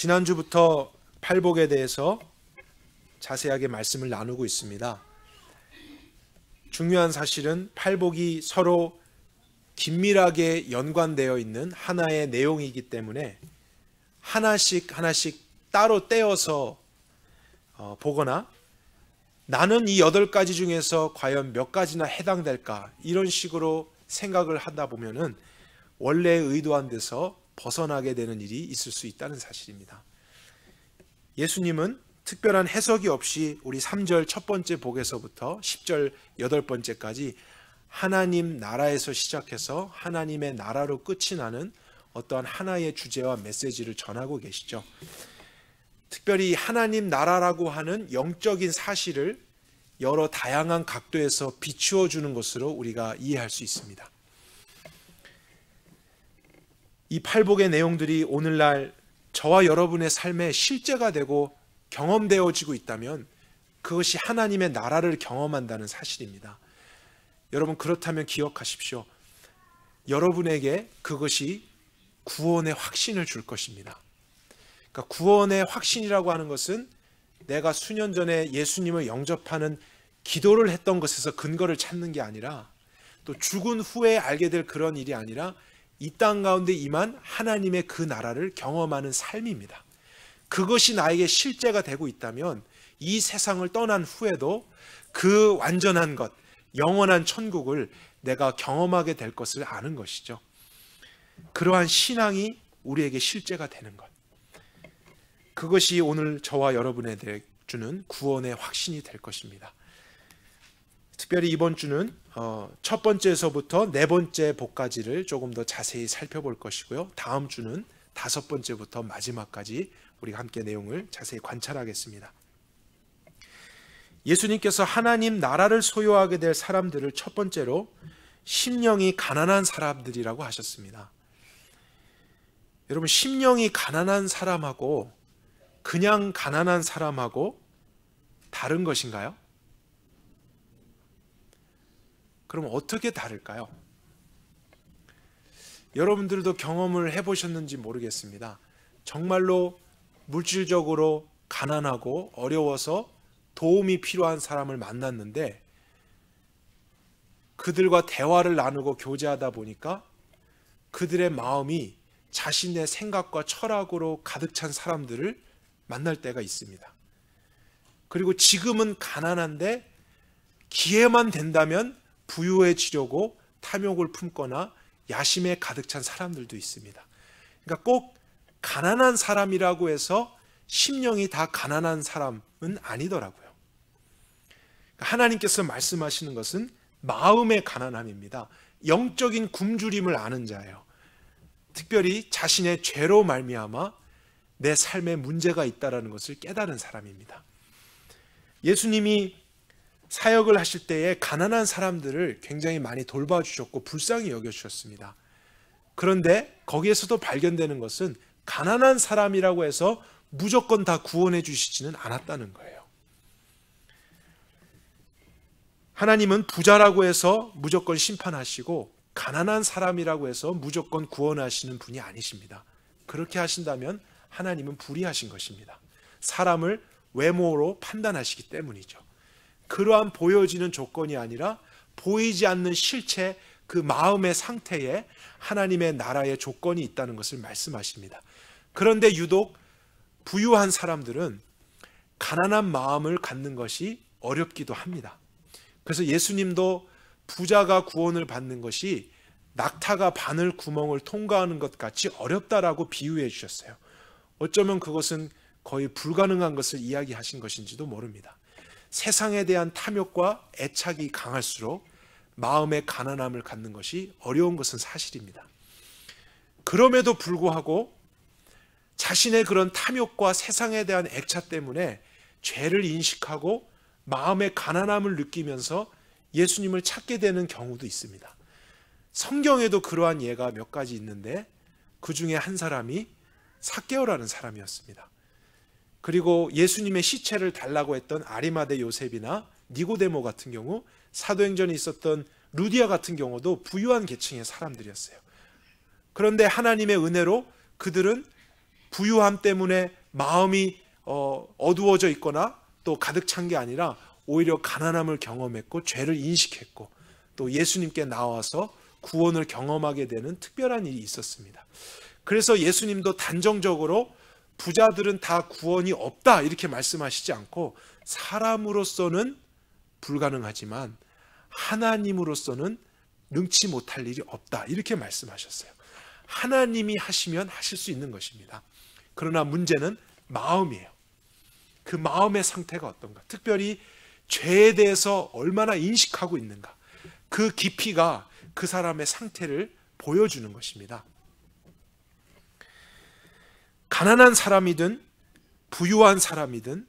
지난주부터 팔복에 대해서 자세하게 말씀을 나누고 있습니다. 중요한 사실은 팔복이 서로 긴밀하게 연관되어 있는 하나의 내용이기 때문에 하나씩 따로 떼어서 보거나 나는 이 8가지 중에서 과연 몇 가지나 해당될까 이런 식으로 생각을 하다 보면은 원래 의도한 데서 벗어나게 되는 일이 있을 수 있다는 사실입니다. 예수님은 특별한 해석이 없이 우리 3절 첫 번째 복에서부터 10절 8번째까지 하나님 나라에서 시작해서 하나님의 나라로 끝이 나는 어떠한 하나의 주제와 메시지를 전하고 계시죠. 특별히 하나님 나라라고 하는 영적인 사실을 여러 다양한 각도에서 비추어 주는 것으로 우리가 이해할 수 있습니다. 이 팔복의 내용들이 오늘날 저와 여러분의 삶에 실제가 되고 경험되어지고 있다면 그것이 하나님의 나라를 경험한다는 사실입니다. 여러분, 그렇다면 기억하십시오. 여러분에게 그것이 구원의 확신을 줄 것입니다. 그러니까 구원의 확신이라고 하는 것은 내가 수년 전에 예수님을 영접하는 기도를 했던 것에서 근거를 찾는 게 아니라, 또 죽은 후에 알게 될 그런 일이 아니라 이 땅 가운데 임한 하나님의 그 나라를 경험하는 삶입니다. 그것이 나에게 실제가 되고 있다면 이 세상을 떠난 후에도 그 완전한 것, 영원한 천국을 내가 경험하게 될 것을 아는 것이죠. 그러한 신앙이 우리에게 실제가 되는 것, 그것이 오늘 저와 여러분에게 주는 구원의 확신이 될 것입니다. 특별히 이번 주는 첫 번째에서부터 네 번째 복까지를 조금 더 자세히 살펴볼 것이고요. 다음 주는 5번째부터 마지막까지 우리가 함께 내용을 자세히 관찰하겠습니다. 예수님께서 하나님 나라를 소유하게 될 사람들을 첫 번째로 심령이 가난한 사람들이라고 하셨습니다. 여러분, 심령이 가난한 사람하고 그냥 가난한 사람하고 다른 것인가요? 그럼 어떻게 다를까요? 여러분들도 경험을 해보셨는지 모르겠습니다. 정말로 물질적으로 가난하고 어려워서 도움이 필요한 사람을 만났는데 그들과 대화를 나누고 교제하다 보니까 그들의 마음이 자신의 생각과 철학으로 가득 찬 사람들을 만날 때가 있습니다. 그리고 지금은 가난한데 기회만 된다면 부유해지려고 탐욕을 품거나 야심에 가득 찬 사람들도 있습니다. 그러니까 꼭 가난한 사람이라고 해서 심령이 다 가난한 사람은 아니더라고요. 하나님께서 말씀하시는 것은 마음의 가난함입니다. 영적인 굶주림을 아는 자예요. 특별히 자신의 죄로 말미암아 내 삶에 문제가 있다는 것을 깨달은 사람입니다. 예수님이 사역을 하실 때에 가난한 사람들을 굉장히 많이 돌봐주셨고 불쌍히 여겨주셨습니다. 그런데 거기에서도 발견되는 것은 가난한 사람이라고 해서 무조건 다 구원해 주시지는 않았다는 거예요. 하나님은 부자라고 해서 무조건 심판하시고 가난한 사람이라고 해서 무조건 구원하시는 분이 아니십니다. 그렇게 하신다면 하나님은 불의하신 것입니다. 사람을 외모로 판단하시기 때문이죠. 그러한 보여지는 조건이 아니라 보이지 않는 실체, 그 마음의 상태에 하나님의 나라의 조건이 있다는 것을 말씀하십니다. 그런데 유독 부유한 사람들은 가난한 마음을 갖는 것이 어렵기도 합니다. 그래서 예수님도 부자가 구원을 받는 것이 낙타가 바늘 구멍을 통과하는 것 같이 어렵다라고 비유해 주셨어요. 어쩌면 그것은 거의 불가능한 것을 이야기하신 것인지도 모릅니다. 세상에 대한 탐욕과 애착이 강할수록 마음의 가난함을 갖는 것이 어려운 것은 사실입니다. 그럼에도 불구하고 자신의 그런 탐욕과 세상에 대한 애착 때문에 죄를 인식하고 마음의 가난함을 느끼면서 예수님을 찾게 되는 경우도 있습니다. 성경에도 그러한 예가 몇 가지 있는데 그 중에 한 사람이 삭개오라는 사람이었습니다. 그리고 예수님의 시체를 달라고 했던 아리마대 요셉이나 니고데모 같은 경우, 사도행전에 있었던 루디아 같은 경우도 부유한 계층의 사람들이었어요. 그런데 하나님의 은혜로 그들은 부유함 때문에 마음이 어두워져 있거나 또 가득 찬 게 아니라 오히려 가난함을 경험했고 죄를 인식했고 또 예수님께 나와서 구원을 경험하게 되는 특별한 일이 있었습니다. 그래서 예수님도 단정적으로 부자들은 다 구원이 없다 이렇게 말씀하시지 않고 사람으로서는 불가능하지만 하나님으로서는 능치 못할 일이 없다 이렇게 말씀하셨어요. 하나님이 하시면 하실 수 있는 것입니다. 그러나 문제는 마음이에요. 그 마음의 상태가 어떤가? 특별히 죄에 대해서 얼마나 인식하고 있는가? 그 깊이가 그 사람의 상태를 보여주는 것입니다. 가난한 사람이든 부유한 사람이든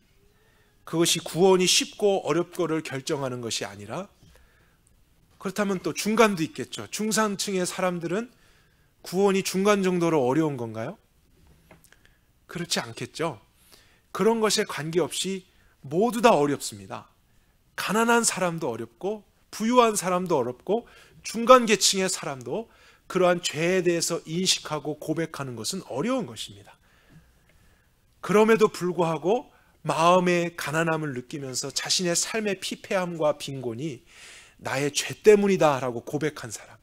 그것이 구원이 쉽고 어렵고를 결정하는 것이 아니라, 그렇다면 또 중간도 있겠죠. 중산층의 사람들은 구원이 중간 정도로 어려운 건가요? 그렇지 않겠죠. 그런 것에 관계없이 모두 다 어렵습니다. 가난한 사람도 어렵고 부유한 사람도 어렵고 중간 계층의 사람도 그러한 죄에 대해서 인식하고 고백하는 것은 어려운 것입니다. 그럼에도 불구하고 마음의 가난함을 느끼면서 자신의 삶의 피폐함과 빈곤이 나의 죄 때문이다 라고 고백한 사람,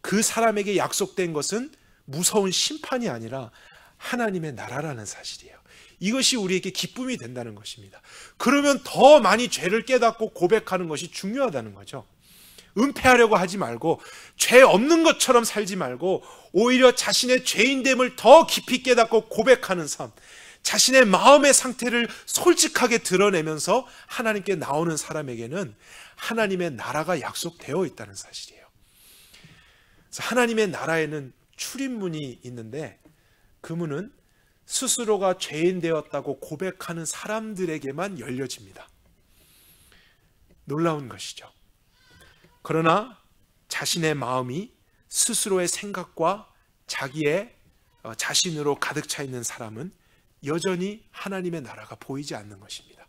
그 사람에게 약속된 것은 무서운 심판이 아니라 하나님의 나라라는 사실이에요. 이것이 우리에게 기쁨이 된다는 것입니다. 그러면 더 많이 죄를 깨닫고 고백하는 것이 중요하다는 거죠. 은폐하려고 하지 말고 죄 없는 것처럼 살지 말고 오히려 자신의 죄인됨을 더 깊이 깨닫고 고백하는 삶, 자신의 마음의 상태를 솔직하게 드러내면서 하나님께 나오는 사람에게는 하나님의 나라가 약속되어 있다는 사실이에요. 그래서 하나님의 나라에는 출입문이 있는데 그 문은 스스로가 죄인 되었다고 고백하는 사람들에게만 열려집니다. 놀라운 것이죠. 그러나 자신의 마음이 스스로의 생각과 자기의 자신으로 가득 차 있는 사람은 여전히 하나님의 나라가 보이지 않는 것입니다.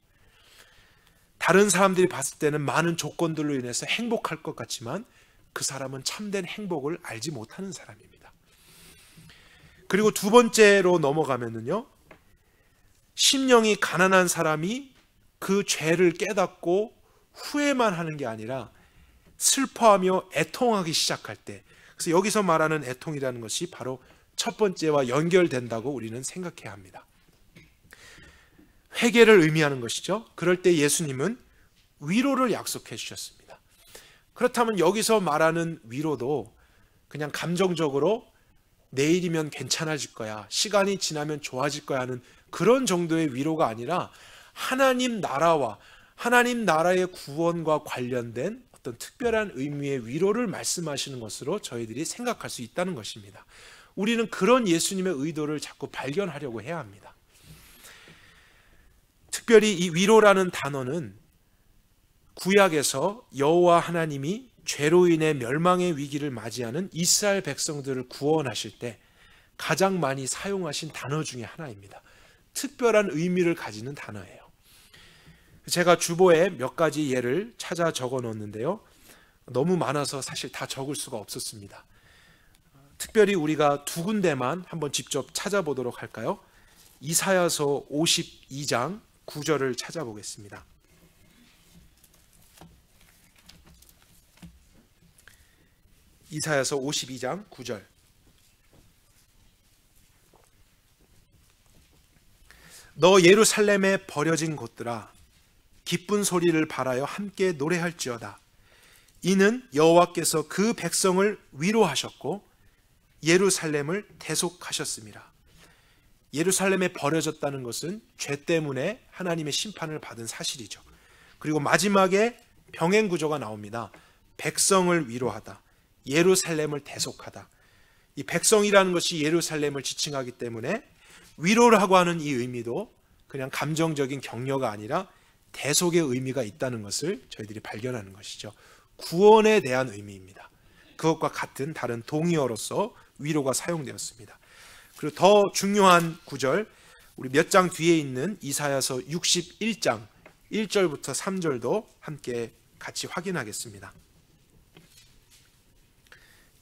다른 사람들이 봤을 때는 많은 조건들로 인해서 행복할 것 같지만 그 사람은 참된 행복을 알지 못하는 사람입니다. 그리고 두 번째로 넘어가면은요, 심령이 가난한 사람이 그 죄를 깨닫고 후회만 하는 게 아니라 슬퍼하며 애통하기 시작할 때, 그래서 여기서 말하는 애통이라는 것이 바로 첫 번째와 연결된다고 우리는 생각해야 합니다. 회개를 의미하는 것이죠. 그럴 때 예수님은 위로를 약속해 주셨습니다. 그렇다면 여기서 말하는 위로도 그냥 감정적으로 내일이면 괜찮아질 거야, 시간이 지나면 좋아질 거야 하는 그런 정도의 위로가 아니라 하나님 나라와 하나님 나라의 구원과 관련된 어떤 특별한 의미의 위로를 말씀하시는 것으로 저희들이 생각할 수 있다는 것입니다. 우리는 그런 예수님의 의도를 자꾸 발견하려고 해야 합니다. 특별히 이 위로라는 단어는 구약에서 여호와 하나님이 죄로 인해 멸망의 위기를 맞이하는 이스라엘 백성들을 구원하실 때 가장 많이 사용하신 단어 중에 하나입니다. 특별한 의미를 가지는 단어예요. 제가 주보에 몇 가지 예를 찾아 적어 놓았는데요, 너무 많아서 사실 다 적을 수가 없었습니다. 특별히 우리가 두 군데만 한번 직접 찾아보도록 할까요? 이사야서 52장 9절을 찾아보겠습니다. 이사야서 52장 9절. 너 예루살렘에 버려진 곳들아, 기쁜 소리를 발하여 함께 노래할지어다. 이는 여호와께서 그 백성을 위로하셨고 예루살렘을 대속하셨습니다. 예루살렘에 버려졌다는 것은 죄 때문에 하나님의 심판을 받은 사실이죠. 그리고 마지막에 병행 구조가 나옵니다. 백성을 위로하다, 예루살렘을 대속하다. 이 백성이라는 것이 예루살렘을 지칭하기 때문에 위로라고 하는 이 의미도 그냥 감정적인 격려가 아니라 대속의 의미가 있다는 것을 저희들이 발견하는 것이죠. 구원에 대한 의미입니다. 그것과 같은 다른 동의어로서 위로가 사용되었습니다. 그리고 더 중요한 구절, 우리 몇 장 뒤에 있는 이사야서 61장 1절부터 3절도 함께 같이 확인하겠습니다.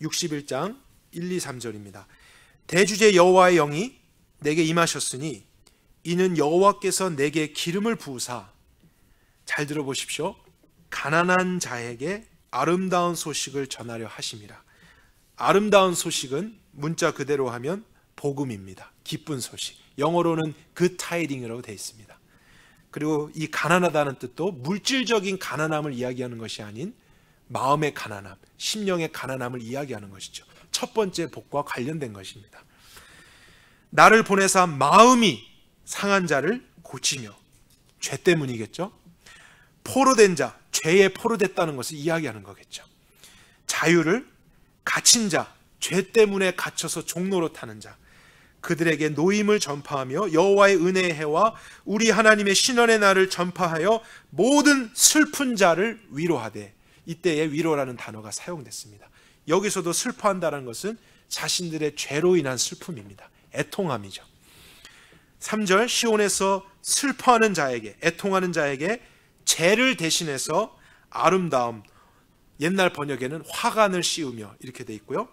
61장 1, 2, 3절입니다. 대주제 여호와의 영이 내게 임하셨으니 이는 여호와께서 내게 기름을 부으사, 잘 들어보십시오, 가난한 자에게 아름다운 소식을 전하려 하심이라. 아름다운 소식은 문자 그대로 하면 복음입니다. 기쁜 소식. 영어로는 good tiding이라고 되어 있습니다. 그리고 이 가난하다는 뜻도 물질적인 가난함을 이야기하는 것이 아닌 마음의 가난함, 심령의 가난함을 이야기하는 것이죠. 첫 번째 복과 관련된 것입니다. 나를 보내사 마음이 상한 자를 고치며, 죄 때문이겠죠. 포로된 자, 죄에 포로됐다는 것을 이야기하는 거겠죠. 자유를, 갇힌 자, 죄 때문에 갇혀서 종로로 타는 자, 그들에게 노임을 전파하며 여호와의 은혜의 해와 우리 하나님의 신원의 날을 전파하여 모든 슬픈 자를 위로하되, 이때에 위로라는 단어가 사용됐습니다. 여기서도 슬퍼한다는 것은 자신들의 죄로 인한 슬픔입니다. 애통함이죠. 3절, 시온에서 슬퍼하는 자에게, 애통하는 자에게 죄를 대신해서 아름다움, 옛날 번역에는 화관을 씌우며 이렇게 돼 있고요.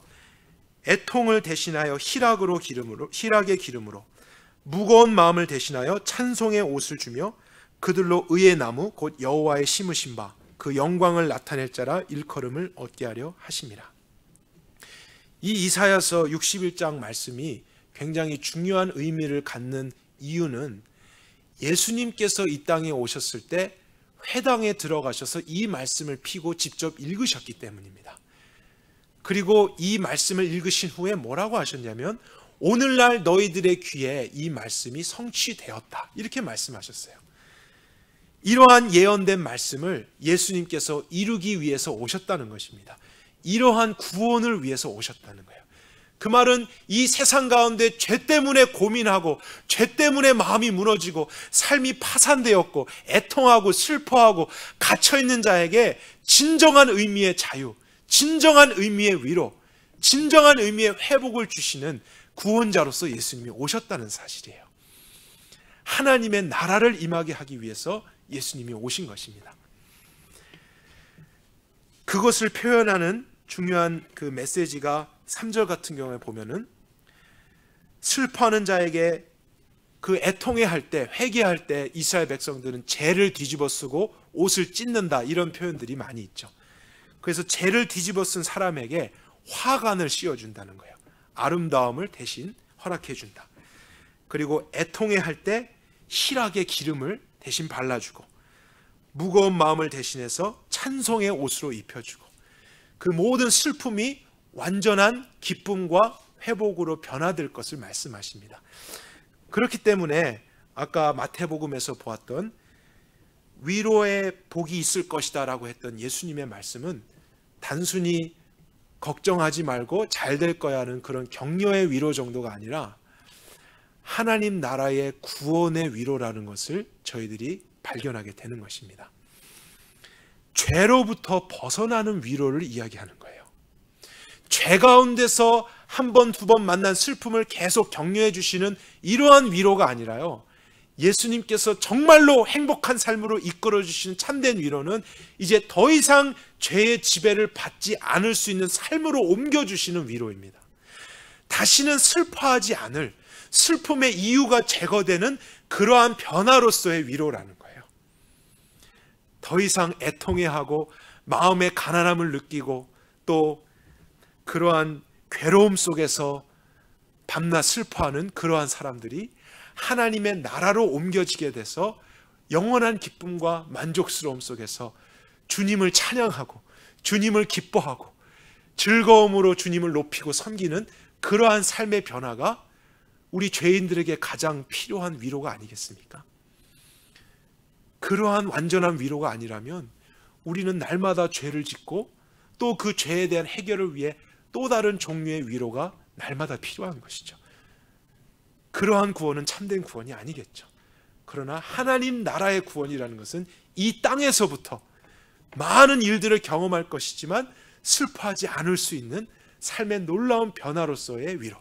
애통을 대신하여 희락의 기름으로 무거운 마음을 대신하여 찬송의 옷을 주며 그들로 의의 나무 곧 여호와의 심으신 바 그 영광을 나타낼 자라 일컬음을 얻게 하려 하심이라. 이 이사야서 61장 말씀이 굉장히 중요한 의미를 갖는 이유는 예수님께서 이 땅에 오셨을 때 회당에 들어가셔서 이 말씀을 피고 직접 읽으셨기 때문입니다. 그리고 이 말씀을 읽으신 후에 뭐라고 하셨냐면, 오늘날 너희들의 귀에 이 말씀이 성취되었다, 이렇게 말씀하셨어요. 이러한 예언된 말씀을 예수님께서 이루기 위해서 오셨다는 것입니다. 이러한 구원을 위해서 오셨다는 거예요. 그 말은 이 세상 가운데 죄 때문에 고민하고 죄 때문에 마음이 무너지고 삶이 파산되었고 애통하고 슬퍼하고 갇혀있는 자에게 진정한 의미의 자유, 진정한 의미의 위로, 진정한 의미의 회복을 주시는 구원자로서 예수님이 오셨다는 사실이에요. 하나님의 나라를 임하게 하기 위해서 예수님이 오신 것입니다. 그것을 표현하는 중요한 그 메시지가 3절 같은 경우에 보면은, 슬퍼하는 자에게 그 애통해 할 때, 회개할 때 이스라엘 백성들은 죄를 뒤집어 쓰고 옷을 찢는다, 이런 표현들이 많이 있죠. 그래서 죄를 뒤집어 쓴 사람에게 화관을 씌워준다는 거예요. 아름다움을 대신 허락해준다. 그리고 애통해 할 때 희락의 기름을 대신 발라주고, 무거운 마음을 대신해서 찬송의 옷으로 입혀주고, 그 모든 슬픔이 완전한 기쁨과 회복으로 변화될 것을 말씀하십니다. 그렇기 때문에 아까 마태복음에서 보았던 위로의 복이 있을 것이다 라고 했던 예수님의 말씀은 단순히 걱정하지 말고 잘 될 거야 하는 그런 격려의 위로 정도가 아니라 하나님 나라의 구원의 위로라는 것을 저희들이 발견하게 되는 것입니다. 죄로부터 벗어나는 위로를 이야기하는 거예요. 죄 가운데서 한 번, 두 번 만난 슬픔을 계속 격려해 주시는 이러한 위로가 아니라요, 예수님께서 정말로 행복한 삶으로 이끌어 주시는 참된 위로는 이제 더 이상 죄의 지배를 받지 않을 수 있는 삶으로 옮겨주시는 위로입니다. 다시는 슬퍼하지 않을, 슬픔의 이유가 제거되는 그러한 변화로서의 위로라는 거예요. 더 이상 애통해하고 마음의 가난함을 느끼고 또 그러한 괴로움 속에서 밤낮 슬퍼하는 그러한 사람들이 하나님의 나라로 옮겨지게 돼서 영원한 기쁨과 만족스러움 속에서 주님을 찬양하고 주님을 기뻐하고 즐거움으로 주님을 높이고 섬기는 그러한 삶의 변화가 우리 죄인들에게 가장 필요한 위로가 아니겠습니까? 그러한 완전한 위로가 아니라면 우리는 날마다 죄를 짓고 또 그 죄에 대한 해결을 위해 또 다른 종류의 위로가 날마다 필요한 것이죠. 그러한 구원은 참된 구원이 아니겠죠. 그러나 하나님 나라의 구원이라는 것은 이 땅에서부터 많은 일들을 경험할 것이지만 슬퍼하지 않을 수 있는 삶의 놀라운 변화로서의 위로,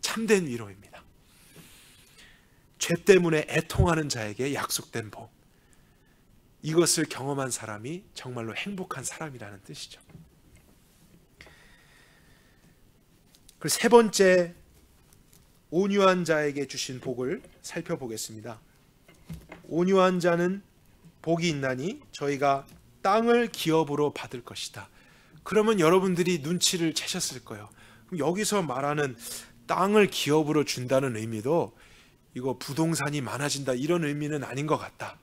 참된 위로입니다. 죄 때문에 애통하는 자에게 약속된 복, 이것을 경험한 사람이 정말로 행복한 사람이라는 뜻이죠. 그리고 세 번째 온유한 자에게 주신 복을 살펴보겠습니다. 온유한 자는 복이 있나니 저희가 땅을 기업으로 받을 것이다. 그러면 여러분들이 눈치를 채셨을 거예요. 여기서 말하는 땅을 기업으로 준다는 의미도 이거 부동산이 많아진다 이런 의미는 아닌 것 같다.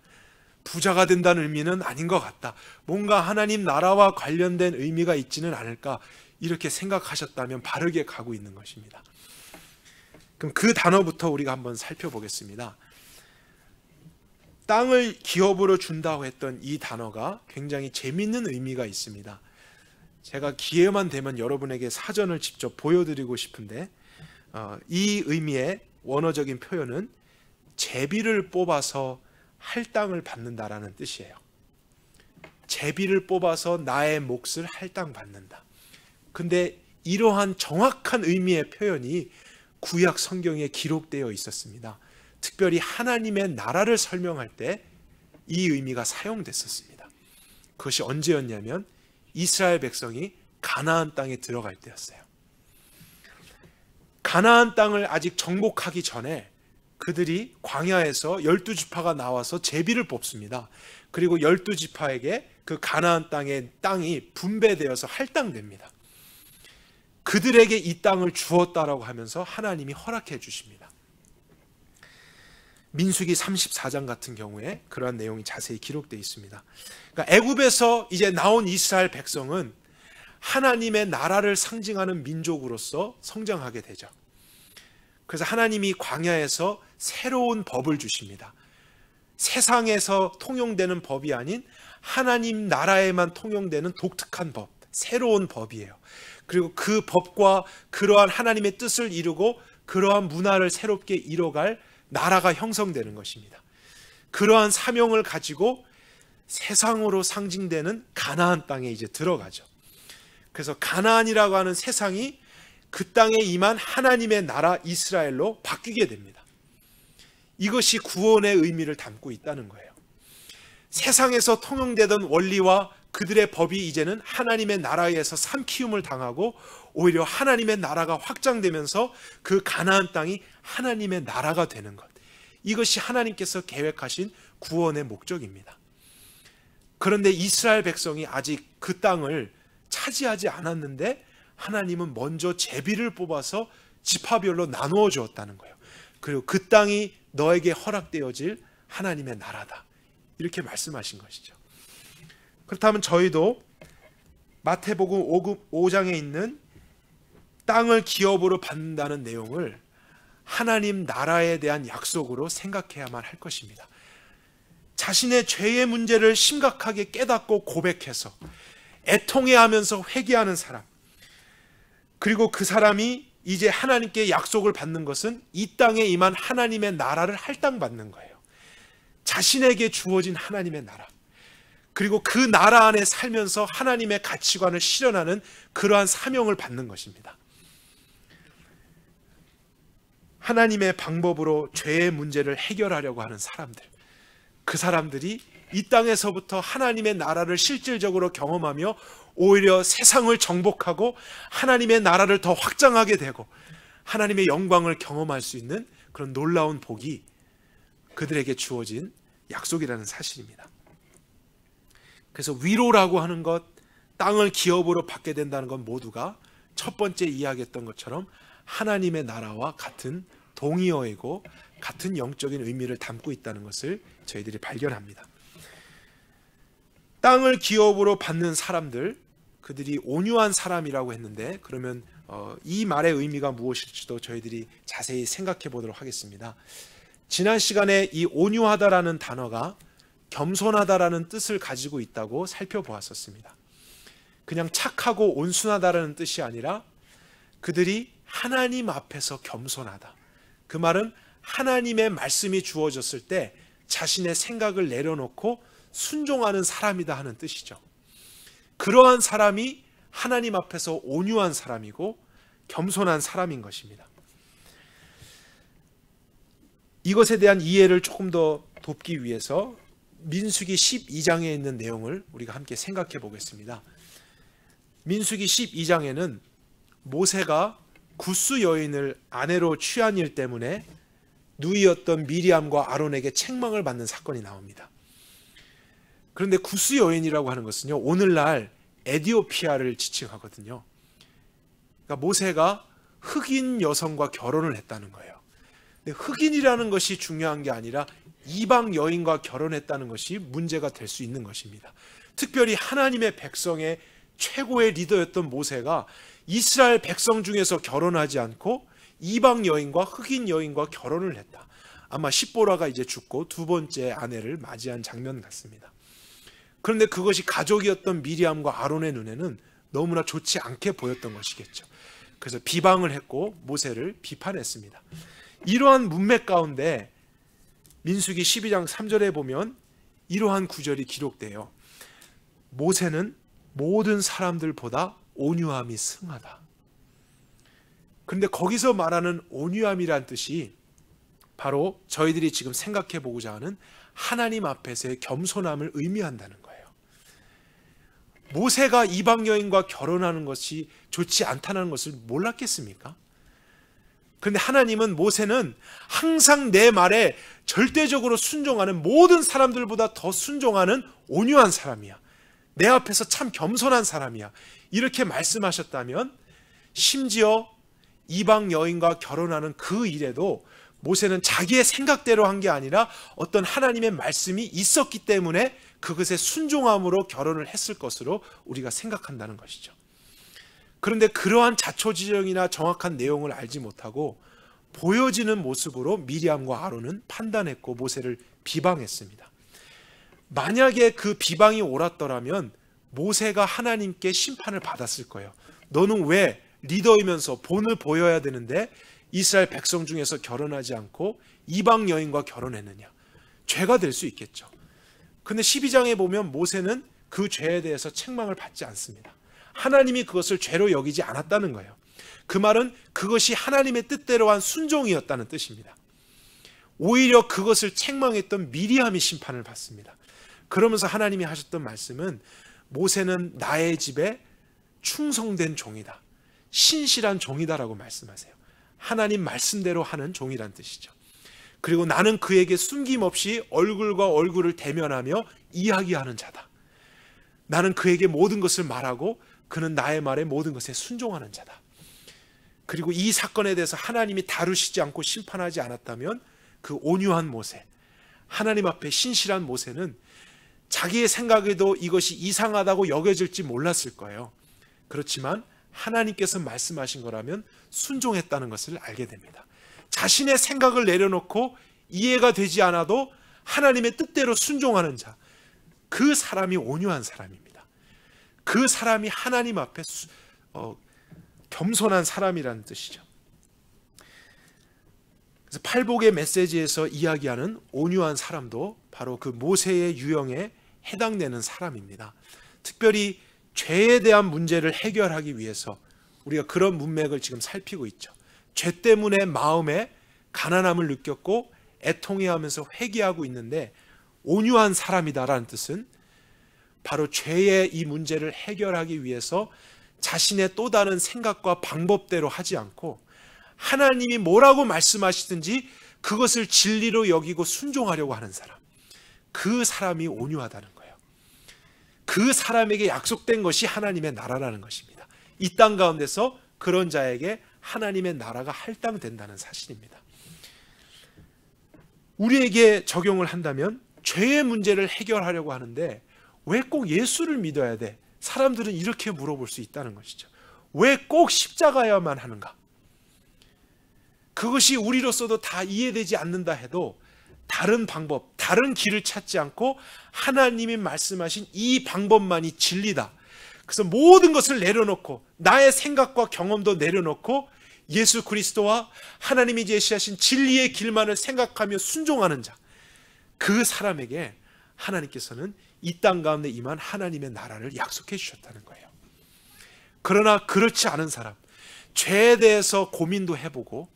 부자가 된다는 의미는 아닌 것 같다. 뭔가 하나님 나라와 관련된 의미가 있지는 않을까 이렇게 생각하셨다면 바르게 가고 있는 것입니다. 그럼 그 단어부터 우리가 한번 살펴보겠습니다. 땅을 기업으로 준다고 했던 이 단어가 굉장히 재미있는 의미가 있습니다. 제가 기회만 되면 여러분에게 사전을 직접 보여드리고 싶은데 이 의미의 원어적인 표현은 제비를 뽑아서 할당을 받는다라는 뜻이에요. 제비를 뽑아서 나의 몫을 할당받는다. 근데 이러한 정확한 의미의 표현이 구약 성경에 기록되어 있었습니다. 특별히 하나님의 나라를 설명할 때 이 의미가 사용됐었습니다. 그것이 언제였냐면 이스라엘 백성이 가나안 땅에 들어갈 때였어요. 가나안 땅을 아직 정복하기 전에 그들이 광야에서 12지파가 나와서 제비를 뽑습니다. 그리고 12지파에게 그 가나안 땅의 땅이 분배되어서 할당됩니다. 그들에게 이 땅을 주었다라고 하면서 하나님이 허락해 주십니다. 민수기 34장 같은 경우에 그러한 내용이 자세히 기록되어 있습니다. 그러니까 애굽에서 이제 나온 이스라엘 백성은 하나님의 나라를 상징하는 민족으로서 성장하게 되죠. 그래서 하나님이 광야에서 새로운 법을 주십니다. 세상에서 통용되는 법이 아닌 하나님 나라에만 통용되는 독특한 법, 새로운 법이에요. 그리고 그 법과 그러한 하나님의 뜻을 이루고 그러한 문화를 새롭게 이뤄갈 나라가 형성되는 것입니다. 그러한 사명을 가지고 세상으로 상징되는 가나안 땅에 이제 들어가죠. 그래서 가나안이라고 하는 세상이 그 땅에 임한 하나님의 나라 이스라엘로 바뀌게 됩니다. 이것이 구원의 의미를 담고 있다는 거예요. 세상에서 통용되던 원리와 그들의 법이 이제는 하나님의 나라에서 삼키움을 당하고 오히려 하나님의 나라가 확장되면서 그 가나안 땅이 하나님의 나라가 되는 것. 이것이 하나님께서 계획하신 구원의 목적입니다. 그런데 이스라엘 백성이 아직 그 땅을 차지하지 않았는데 하나님은 먼저 제비를 뽑아서 지파별로 나누어 주었다는 거예요. 그리고 그 땅이 너에게 허락되어질 하나님의 나라다. 이렇게 말씀하신 것이죠. 그렇다면 저희도 마태복음 5장에 있는 땅을 기업으로 받는다는 내용을 하나님 나라에 대한 약속으로 생각해야만 할 것입니다. 자신의 죄의 문제를 심각하게 깨닫고 고백해서 애통해하면서 회개하는 사람, 그리고 그 사람이 이제 하나님께 약속을 받는 것은 이 땅에 임한 하나님의 나라를 할당받는 거예요. 자신에게 주어진 하나님의 나라, 그리고 그 나라 안에 살면서 하나님의 가치관을 실현하는 그러한 사명을 받는 것입니다. 하나님의 방법으로 죄의 문제를 해결하려고 하는 사람들, 그 사람들이 이 땅에서부터 하나님의 나라를 실질적으로 경험하며 오히려 세상을 정복하고 하나님의 나라를 더 확장하게 되고 하나님의 영광을 경험할 수 있는 그런 놀라운 복이 그들에게 주어진 약속이라는 사실입니다. 그래서 위로라고 하는 것, 땅을 기업으로 받게 된다는 건 모두가 첫 번째 이야기했던 것처럼 하나님의 나라와 같은 동의어이고 같은 영적인 의미를 담고 있다는 것을 저희들이 발견합니다. 땅을 기업으로 받는 사람들, 그들이 온유한 사람이라고 했는데 그러면 이 말의 의미가 무엇일지도 저희들이 자세히 생각해 보도록 하겠습니다. 지난 시간에 이 온유하다라는 단어가 겸손하다라는 뜻을 가지고 있다고 살펴보았었습니다. 그냥 착하고 온순하다라는 뜻이 아니라 그들이 하나님 앞에서 겸손하다. 그 말은 하나님의 말씀이 주어졌을 때 자신의 생각을 내려놓고 순종하는 사람이다 하는 뜻이죠. 그러한 사람이 하나님 앞에서 온유한 사람이고 겸손한 사람인 것입니다. 이것에 대한 이해를 조금 더 돕기 위해서 민수기 12장에 있는 내용을 우리가 함께 생각해 보겠습니다. 민수기 12장에는 모세가 구스 여인을 아내로 취한 일 때문에 누이였던 미리암과 아론에게 책망을 받는 사건이 나옵니다. 그런데 구스 여인이라고 하는 것은요, 오늘날 에티오피아를 지칭하거든요. 그러니까 모세가 흑인 여성과 결혼을 했다는 거예요. 근데 흑인이라는 것이 중요한 게 아니라 이방 여인과 결혼했다는 것이 문제가 될 수 있는 것입니다. 특별히 하나님의 백성의 최고의 리더였던 모세가 이스라엘 백성 중에서 결혼하지 않고 이방 여인과 흑인 여인과 결혼을 했다. 아마 십보라가 이제 죽고 두 번째 아내를 맞이한 장면 같습니다. 그런데 그것이 가족이었던 미리암과 아론의 눈에는 너무나 좋지 않게 보였던 것이겠죠. 그래서 비방을 했고 모세를 비판했습니다. 이러한 문맥 가운데 민수기 12장 3절에 보면 이러한 구절이 기록돼요. 모세는 모든 사람들보다 온유함이 승하다. 그런데 거기서 말하는 온유함이란 뜻이 바로 저희들이 지금 생각해 보고자 하는 하나님 앞에서의 겸손함을 의미한다는 거예요. 모세가 이방 여인과 결혼하는 것이 좋지 않다는 것을 몰랐겠습니까? 그런데 하나님은 모세는 항상 내 말에 절대적으로 순종하는, 모든 사람들보다 더 순종하는 온유한 사람이야. 내 앞에서 참 겸손한 사람이야. 이렇게 말씀하셨다면 심지어 이방 여인과 결혼하는 그 일에도 모세는 자기의 생각대로 한 게 아니라 어떤 하나님의 말씀이 있었기 때문에 그것에 순종함으로 결혼을 했을 것으로 우리가 생각한다는 것이죠. 그런데 그러한 자초지정이나 정확한 내용을 알지 못하고 보여지는 모습으로 미리암과 아론은 판단했고 모세를 비방했습니다. 만약에 그 비방이 옳았더라면 모세가 하나님께 심판을 받았을 거예요. 너는 왜 리더이면서 본을 보여야 되는데 이스라엘 백성 중에서 결혼하지 않고 이방 여인과 결혼했느냐. 죄가 될 수 있겠죠. 근데 12장에 보면 모세는 그 죄에 대해서 책망을 받지 않습니다. 하나님이 그것을 죄로 여기지 않았다는 거예요. 그 말은 그것이 하나님의 뜻대로 한 순종이었다는 뜻입니다. 오히려 그것을 책망했던 미리암이 심판을 받습니다. 그러면서 하나님이 하셨던 말씀은 모세는 나의 집에 충성된 종이다. 신실한 종이다라고 말씀하세요. 하나님 말씀대로 하는 종이란 뜻이죠. 그리고 나는 그에게 숨김없이 얼굴과 얼굴을 대면하며 이야기하는 자다. 나는 그에게 모든 것을 말하고 그는 나의 말에 모든 것에 순종하는 자다. 그리고 이 사건에 대해서 하나님이 다루시지 않고 심판하지 않았다면 그 온유한 모세, 하나님 앞에 신실한 모세는 자기의 생각에도 이것이 이상하다고 여겨질지 몰랐을 거예요. 그렇지만 하나님께서 말씀하신 거라면 순종했다는 것을 알게 됩니다. 자신의 생각을 내려놓고 이해가 되지 않아도 하나님의 뜻대로 순종하는 자, 그 사람이 온유한 사람입니다. 그 사람이 하나님 앞에 겸손한 사람이라는 뜻이죠. 그래서 팔복의 메시지에서 이야기하는 온유한 사람도 바로 그 모세의 유형에 해당되는 사람입니다. 특별히 죄에 대한 문제를 해결하기 위해서 우리가 그런 문맥을 지금 살피고 있죠. 죄 때문에 마음에 가난함을 느꼈고 애통해하면서 회개하고 있는데 온유한 사람이다라는 뜻은 바로 죄의 이 문제를 해결하기 위해서 자신의 또 다른 생각과 방법대로 하지 않고 하나님이 뭐라고 말씀하시든지 그것을 진리로 여기고 순종하려고 하는 사람, 그 사람이 온유하다는 거예요. 그 사람에게 약속된 것이 하나님의 나라라는 것입니다. 이 땅 가운데서 그런 자에게 하나님의 나라가 할당된다는 사실입니다. 우리에게 적용을 한다면 죄의 문제를 해결하려고 하는데 왜 꼭 예수를 믿어야 돼? 사람들은 이렇게 물어볼 수 있다는 것이죠. 왜 꼭 십자가야만 하는가? 그것이 우리로서도 다 이해되지 않는다 해도 다른 방법, 다른 길을 찾지 않고 하나님이 말씀하신 이 방법만이 진리다. 그래서 모든 것을 내려놓고 나의 생각과 경험도 내려놓고 예수 그리스도와 하나님이 제시하신 진리의 길만을 생각하며 순종하는 자, 그 사람에게 하나님께서는 이 땅 가운데 임한 하나님의 나라를 약속해 주셨다는 거예요. 그러나 그렇지 않은 사람, 죄에 대해서 고민도 해보고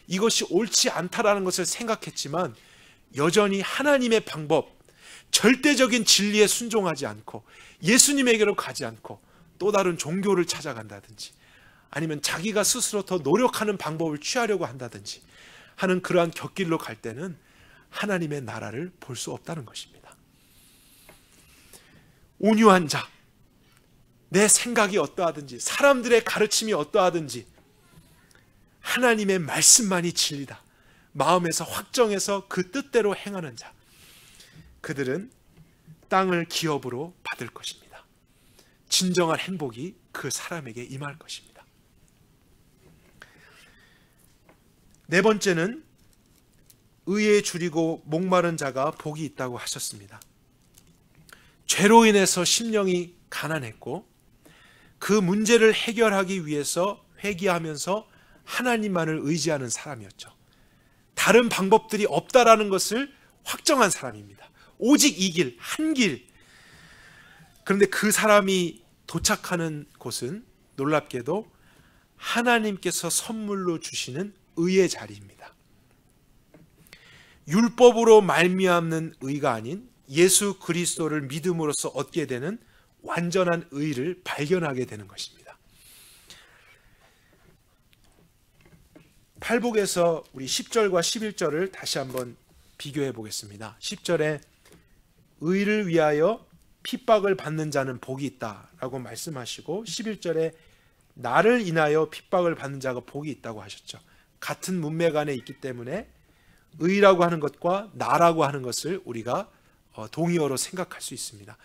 이것이 옳지 않다라는 것을 생각했지만 여전히 하나님의 방법, 절대적인 진리에 순종하지 않고 예수님에게로 가지 않고 또 다른 종교를 찾아간다든지 아니면 자기가 스스로 더 노력하는 방법을 취하려고 한다든지 하는 그러한 곁길로 갈 때는 하나님의 나라를 볼 수 없다는 것입니다. 온유한 자, 내 생각이 어떠하든지 사람들의 가르침이 어떠하든지 하나님의 말씀만이 진리다, 마음에서 확정해서 그 뜻대로 행하는 자, 그들은 땅을 기업으로 받을 것입니다. 진정한 행복이 그 사람에게 임할 것입니다. 네 번째는 의에 줄이고 목마른 자가 복이 있다고 하셨습니다. 죄로 인해서 심령이 가난했고 그 문제를 해결하기 위해서 회개하면서 하나님만을 의지하는 사람이었죠. 다른 방법들이 없다라는 것을 확정한 사람입니다. 오직 이 길, 한 길. 그런데 그 사람이 도착하는 곳은 놀랍게도 하나님께서 선물로 주시는 의의 자리입니다. 율법으로 말미암는 의가 아닌 예수 그리스도를 믿음으로써 얻게 되는 완전한 의를 발견하게 되는 것입니다. 팔복에서 우리 10절과 11절을 다시 한번 비교해 보겠습니다. 10절에 의를 위하여 핍박을 받는 자는 복이 있다라고 말씀하시고 11절에 나를 인하여 핍박을 받는 자가 복이 있다고 하셨죠. 같은 문맥 안에 있기 때문에 의라고 하는 것과 나라고 하는 것을 우리가 동의어로 생각할 수 있습니다.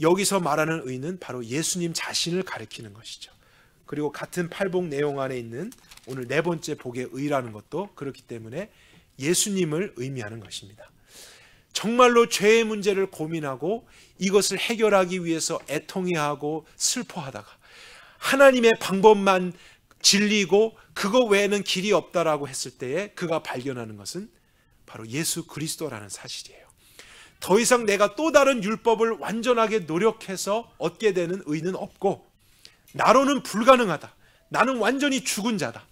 여기서 말하는 의는 바로 예수님 자신을 가리키는 것이죠. 그리고 같은 팔복 내용 안에 있는 오늘 네 번째 복의 의라는 것도 그렇기 때문에 예수님을 의미하는 것입니다. 정말로 죄의 문제를 고민하고 이것을 해결하기 위해서 애통해하고 슬퍼하다가 하나님의 방법만 진리고 그거 외에는 길이 없다라고 했을 때에 그가 발견하는 것은 바로 예수 그리스도라는 사실이에요. 더 이상 내가 또 다른 율법을 완전하게 노력해서 얻게 되는 의는 없고 나로는 불가능하다. 나는 완전히 죽은 자다.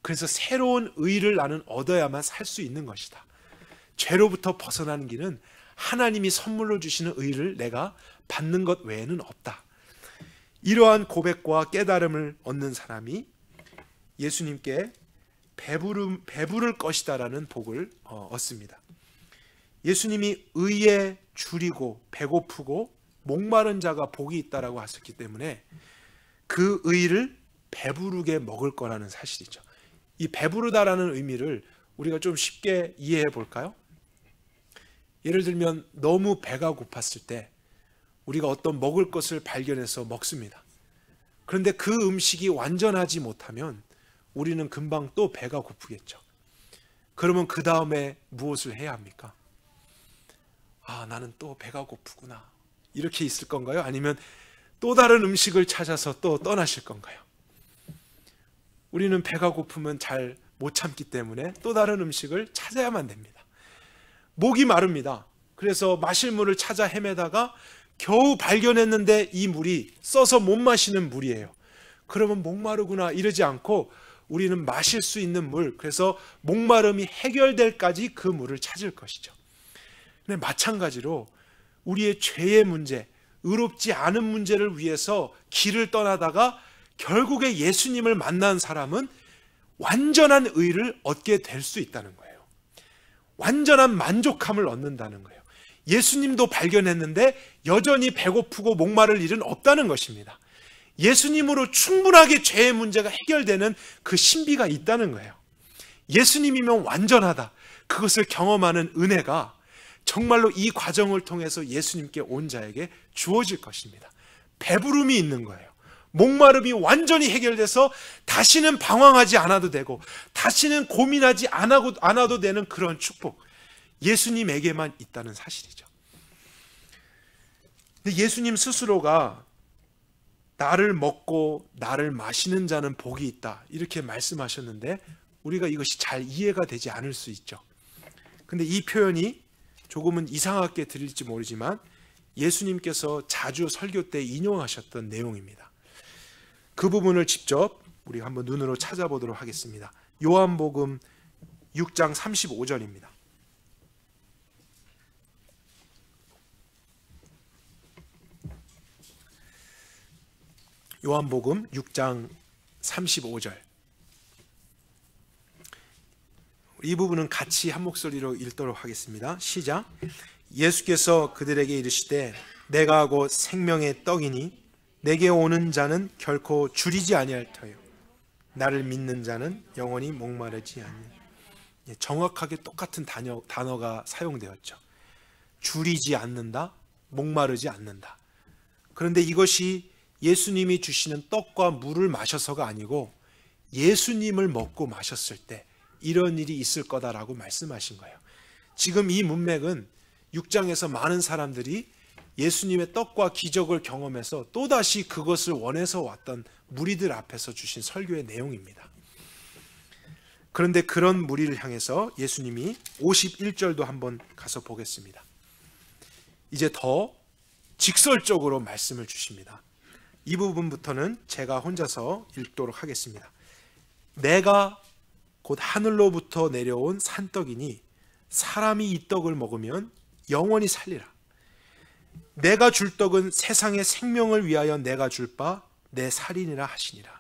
그래서 새로운 의를 나는 얻어야만 살 수 있는 것이다. 죄로부터 벗어나는 길은 하나님이 선물로 주시는 의를 내가 받는 것 외에는 없다. 이러한 고백과 깨달음을 얻는 사람이 예수님께 배부를 것이다라는 복을 얻습니다. 예수님이 의에 줄이고 배고프고 목마른 자가 복이 있다라고 하셨기 때문에 그 의를 배부르게 먹을 거라는 사실이죠. 이 배부르다라는 의미를 우리가 좀 쉽게 이해해 볼까요? 예를 들면 너무 배가 고팠을 때 우리가 어떤 먹을 것을 발견해서 먹습니다. 그런데 그 음식이 완전하지 못하면 우리는 금방 또 배가 고프겠죠. 그러면 그 다음에 무엇을 해야 합니까? 아, 나는 또 배가 고프구나. 이렇게 있을 건가요? 아니면 또 다른 음식을 찾아서 또 떠나실 건가요? 우리는 배가 고프면 잘 못 참기 때문에 또 다른 음식을 찾아야만 됩니다. 목이 마릅니다. 그래서 마실 물을 찾아 헤매다가 겨우 발견했는데 이 물이 써서 못 마시는 물이에요. 그러면 목마르구나 이러지 않고 우리는 마실 수 있는 물, 그래서 목마름이 해결될까지 그 물을 찾을 것이죠. 근데 마찬가지로 우리의 죄의 문제, 의롭지 않은 문제를 위해서 길을 떠나다가 결국에 예수님을 만난 사람은 완전한 의를 얻게 될 수 있다는 거예요. 완전한 만족함을 얻는다는 거예요. 예수님도 발견했는데 여전히 배고프고 목마를 일은 없다는 것입니다. 예수님으로 충분하게 죄의 문제가 해결되는 그 신비가 있다는 거예요. 예수님이면 완전하다. 그것을 경험하는 은혜가 정말로 이 과정을 통해서 예수님께 온 자에게 주어질 것입니다. 배부름이 있는 거예요. 목마름이 완전히 해결돼서 다시는 방황하지 않아도 되고 다시는 고민하지 않아도 되는 그런 축복, 예수님에게만 있다는 사실이죠. 근데 예수님 스스로가 나를 먹고 나를 마시는 자는 복이 있다 이렇게 말씀하셨는데 우리가 이것이 잘 이해가 되지 않을 수 있죠. 근데 이 표현이 조금은 이상하게 들릴지 모르지만 예수님께서 자주 설교 때 인용하셨던 내용입니다. 그 부분을 직접 우리 한번 눈으로 찾아보도록 하겠습니다. 요한복음 6장 35절입니다. 요한복음 6장 35절. 이 부분은 같이 한 목소리로 읽도록 하겠습니다. 시작. 예수께서 그들에게 이르시되 내가 곧 생명의 떡이니 내게 오는 자는 결코 줄이지 아니할 터요 나를 믿는 자는 영원히 목마르지 아니하리라. 정확하게 똑같은 단어가 사용되었죠. 줄이지 않는다, 목마르지 않는다. 그런데 이것이 예수님이 주시는 떡과 물을 마셔서가 아니고 예수님을 먹고 마셨을 때 이런 일이 있을 거다라고 말씀하신 거예요. 지금 이 문맥은 6장에서 많은 사람들이 예수님의 떡과 기적을 경험해서 또다시 그것을 원해서 왔던 무리들 앞에서 주신 설교의 내용입니다. 그런데 그런 무리를 향해서 예수님이 51절도 한번 가서 보겠습니다. 이제 더 직설적으로 말씀을 주십니다. 이 부분부터는 제가 혼자서 읽도록 하겠습니다. 내가 곧 하늘로부터 내려온 산떡이니 사람이 이 떡을 먹으면 영원히 살리라. 내가 줄 떡은 세상의 생명을 위하여 내가 줄 바 내 살이니라 하시니라.